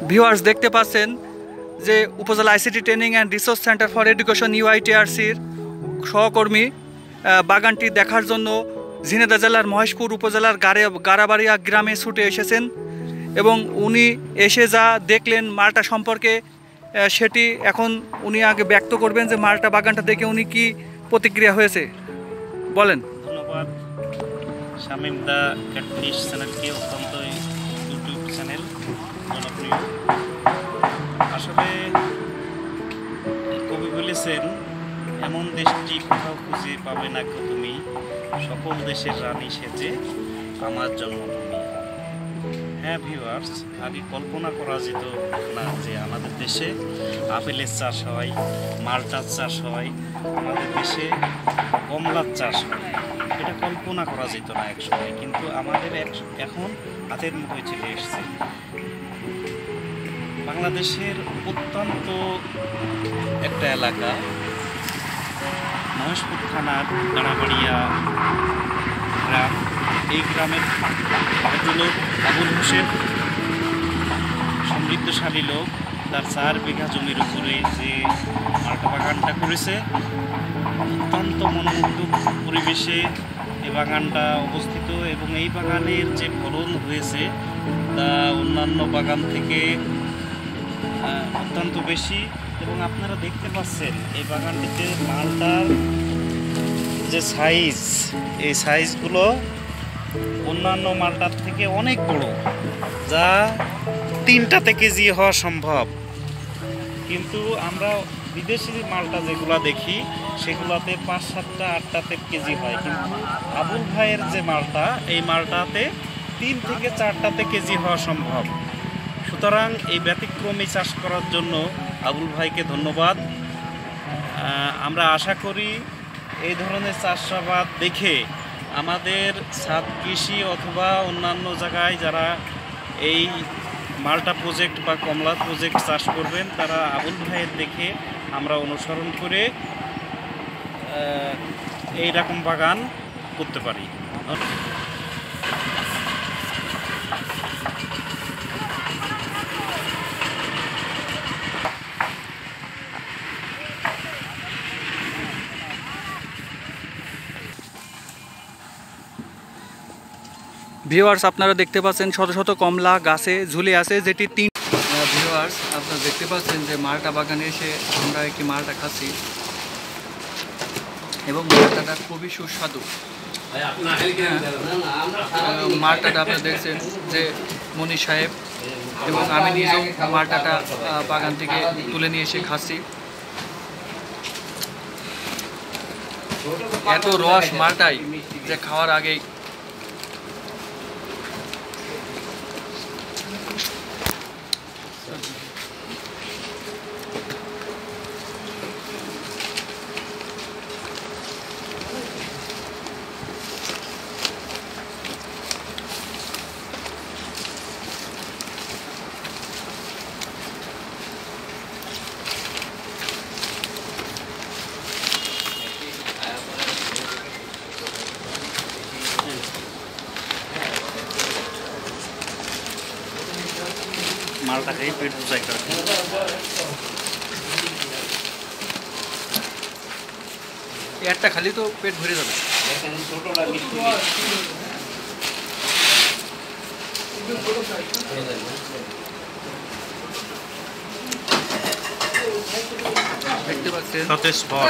Viewers দেখতে পাচ্ছেন যে উপজেলা ICT training and resource centre for education ইউআইটিআরসির সহকর্মী বাগানটি দেখার জন্য ঝিনাইদহ জেলার মহেশপুর উপজেলার গারাবাড়িয়া গ্রামে ছুটে এসেছেন এবং উনি এসে যা দেখলেন মালটা সম্পর্কে সেটি এখন উনি আগে ব্যক্ত করবেন যে মালটা বাগানটা দেখে উনি কি প্রতিক্রিয়া হয়েছে বলেন। ধন্যবাদ শামীম দা ক্যাটফিশ চ্যানেলকে, অত্যন্ত ইউটিউব চ্যানেল জনপ্রিয়। আসলে কবি বলেছেন, এমন দেশটি কোথাও খুঁজে পাবে না কেউ তুমি, সকল দেশের রানী সেজে আমার জন্মভূমি। হ্যাঁ ভিউয়ার্স, আগে কল্পনা করা যেত না যে আমাদের দেশে আপেলের চাষ হয়, মালটার চাষ হয়, আমাদের দেশে কমলার চাষ হয়। এটা কল্পনা করা যেত না এক সময়, কিন্তু আমাদের এখন হাতের মুঠোয় চলে এসছে। বাংলাদেশের অত্যন্ত একটা এলাকা, মহেশপুর থানার গারাবাড়িয়া গ্রাম। এই গ্রামের ভদ্রলোক আবুল হোসেন সমৃদ্ধশালী লোক, তার 4 বিঘা জমির উপরে যে মালটা বাগানটা করেছে, অত্যন্ত মনোমুগ্ধ পরিবেশে এই বাগানটা অবস্থিত এবং এই বাগানের যে ফলন হয়েছে তা অন্যান্য বাগান থেকে অত্যন্ত বেশি। এবং আপনারা দেখতে পাচ্ছেন এই বাগানটিতে মালটার যে সাইজ, এই সাইজগুলো অন্যান্য মালটার থেকে অনেক বড়, যা 3টাতে কেজি হওয়া সম্ভব। কিন্তু আমরা বিদেশি মালটা যেগুলো দেখি সেগুলোতে 5, 7টা, 8টাতে কেজি হয়, কিন্তু আবুল ভাইয়ের যে মালটা, এই মালটাতে 3 থেকে 4টাতে কেজি হওয়া সম্ভব। সুতরাং এই ব্যতিক্রমী চাষ করার জন্য আবুল ভাইকে ধন্যবাদ। আমরা আশা করি এই ধরনের চাষাবাদ দেখে আমাদের ছাদ কৃষি অথবা অন্যান্য জায়গায় যারা এই মালটা প্রজেক্ট বা কমলা প্রজেক্ট চাষ করবেন, তারা আবুল ভাইয়ের দেখে আমরা অনুসরণ করে এই রকম বাগান করতে পারি। ভিউয়ার্স আপনারা দেখতে পাচ্ছেন শত শত কমলা গাছে ঝুলে আছে, যেটি 3। ভিউয়ার্স আপনারা দেখতে পাচ্ছেন যে মালটা বাগানে এসে আমরা একটি মালটা খাচ্ছি এবং মালটাটা খুবই সুস্বাদু। মালটাটা আপনারা দেখছেন যে মনি সাহেব এবং আমি নিজেও মালটাটা বাগান থেকে তুলে নিয়ে এসে খাচ্ছি। এত রস মালটাই যে খাওয়ার আগেই মালটা খেয়ে পেট বুঝাই করে। একটা খালি তো পেট ভরে যাবে। দেখতে পাচ্ছেন সতেজ ফল।